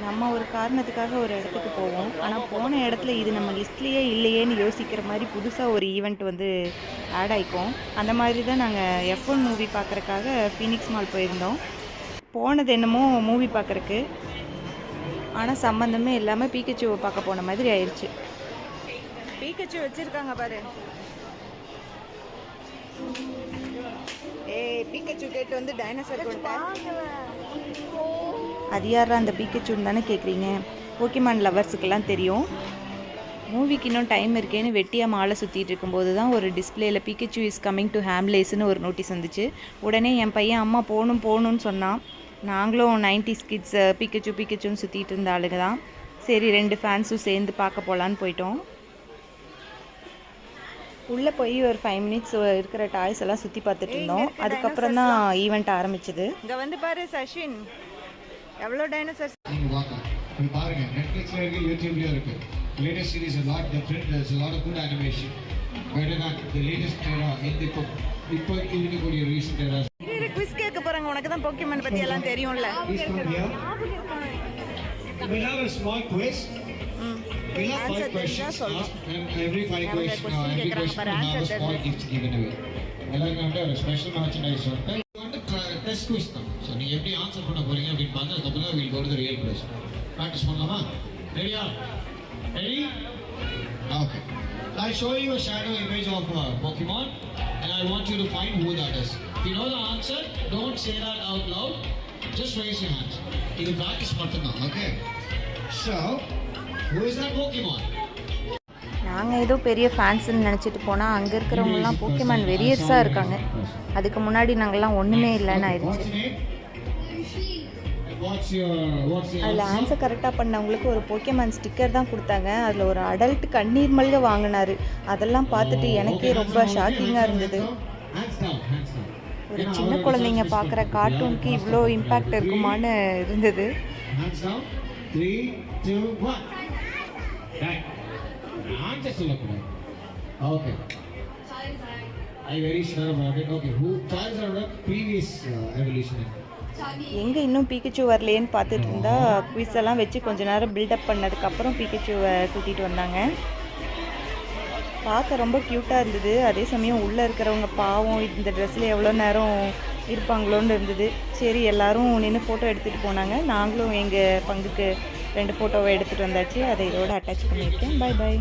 நம்ம ஒரு காரணத்துக்காக ஒரு இடத்துக்கு போவோம். ஆனால் போன இடத்துல இது நம்ம லிஸ்ட்லேயே இல்லையேன்னு யோசிக்கிற மாதிரி புதுசாக ஒரு ஈவெண்ட் வந்து ஆட் ஆகிக்கும். அந்த மாதிரி தான் நாங்கள் F1 மூவி பார்க்குறக்காக ஃபீனிக்ஸ் மால் போயிருந்தோம். போனது என்னமோ மூவி பார்க்குறக்கு, ஆனால் சம்மந்தமே இல்லாமல் பீக்கச்சுவை பார்க்க போன மாதிரி ஆயிடுச்சு. பீக்கச்சு வச்சுருக்காங்க பாரு. பீக்கச்சு கேட்டு வந்து டைனோசர் கொடுத்தேன். அது யாரா அந்த பீக்கச்சுன்னு தானே கேட்குறீங்க? போக்கிமான் லவர்ஸுக்கெல்லாம் தெரியும். மூவிக்கு இன்னும் டைம் இருக்கேன்னு வெட்டியாக மாலை சுற்றிட்டு இருக்கும்போது தான் ஒரு டிஸ்பிளேயில் பீக்கச்சு இஸ் கம்மிங் டு ஹேம்லேஸ்னு ஒரு நோட்டீஸ் வந்துச்சு. உடனே என் பையன் அம்மா போகணும்னு சொன்னான். நாங்களும் 90s கிட்ஸ் பீக்கச்சுன்னு சுற்றிட்டு இருந்த ஆளுங்க தான். சரி 2 ஃபேன்ஸும் சேர்ந்து பார்க்க போகலான்னு போயிட்டோம். உள்ளே போய் ஒரு 5 மினிட்ஸ் இருக்கிற டாய்ஸ் எல்லாம் சுற்றி பார்த்துட்டு இருந்தோம். அதுக்கப்புறம் தான் ஈவெண்ட் ஆரம்பிச்சது. இங்கே வந்து பாரு சஷ்வின், எவ்வளோ டைனோசர்ஸ் பாருங்க. நெட்ஃப்ளிக்ஸ்ல இருக்கு, யூடியூப்ல இருக்கு. Latest series a lot different, there's a lot of good animation. better than the latest era in the இப்போ இருக்கக்கூடிய recent era. இது குவிஸ் கேட்க போறாங்க. உனக்கு தான் போக்கிமான் பத்தி எல்லாம் தெரியும்ல. We have a small quiz. We have 5 questions asked, and every 5 question will have a small gift given away. எல்லாருக்கும் வந்து ஒரு ஸ்பெஷல் merchandise வந்து டெஸ்ட் குவிஸ் தான். ஸோ நீங்கள் எப்படி ஆன்சர் பண்ண போறீங்க அப்படின்னு பார்த்தா அதுக்கப்புறம் will go to the real prize. Practice பண்ணலாமா? ரெடியா? Ready? Okay. I show you a shadow image of Pokemon and I want you to find who that is. If you know the answer, don't say that out loud. Just raise your hands. இது practice மட்டும்தான். Okay. So, who is that Pokemon? நாங்கள் ஏதோ பெரிய ஃபேன்ஸ்ன்னு நினச்சிட்டு போனால் அங்கே இருக்கிறவங்கலாம் Pokemon வெரியர்ஸாக இருக்காங்க. அதுக்கு முன்னாடி நாங்கள்லாம் ஒன்றுமே இல்லைன்னு ஆயிடுச்சு. அதில் ஆன்சர் கரெக்டாக பண்ணவங்களுக்கு ஒரு போக்கிமான் ஸ்டிக்கர் தான் கொடுத்தாங்க. அதில் ஒரு அடல்ட் கண்ணீர் மல்க வாங்கினார். அதெல்லாம் பார்த்துட்டு எனக்கே ரொம்ப ஷாக்கிங்காக இருந்தது. ஒரு சின்ன குழந்தைங்க பார்க்குற கார்ட்டூனுக்கு இவ்வளோ இம்பேக்ட் இருக்குமான்னு இருந்தது. Answer சொல்லக்கூடாது. Okay. I very sure about it. Okay. Who toys are the previous evolution? எங்கே இன்னும் பீக்கச்சு வரலேன்னு பார்த்துட்டு இருந்தா குவிஸ் எல்லாம் வச்சு கொஞ்ச நேரம் பில்டப் பண்ணதுக்கப்புறம் பீக்கச்சுவை கூட்டிகிட்டு வந்தாங்க. பார்க்க ரொம்ப க்யூட்டாக இருந்தது. அதே சமயம் உள்ளே இருக்கிறவங்க பாவம் இந்த ட்ரெஸ்ஸில் எவ்வளோ நேரம் இருப்பாங்களோன்னு இருந்தது. சரி எல்லோரும் நின்று ஃபோட்டோ எடுத்துகிட்டு போனாங்க. நாங்களும் எங்கள் பங்குக்கு 2 ஃபோட்டோவை எடுத்துகிட்டு வந்தாச்சு. அதை இதோட அட்டாச் பண்ணியிருக்கேன். பை.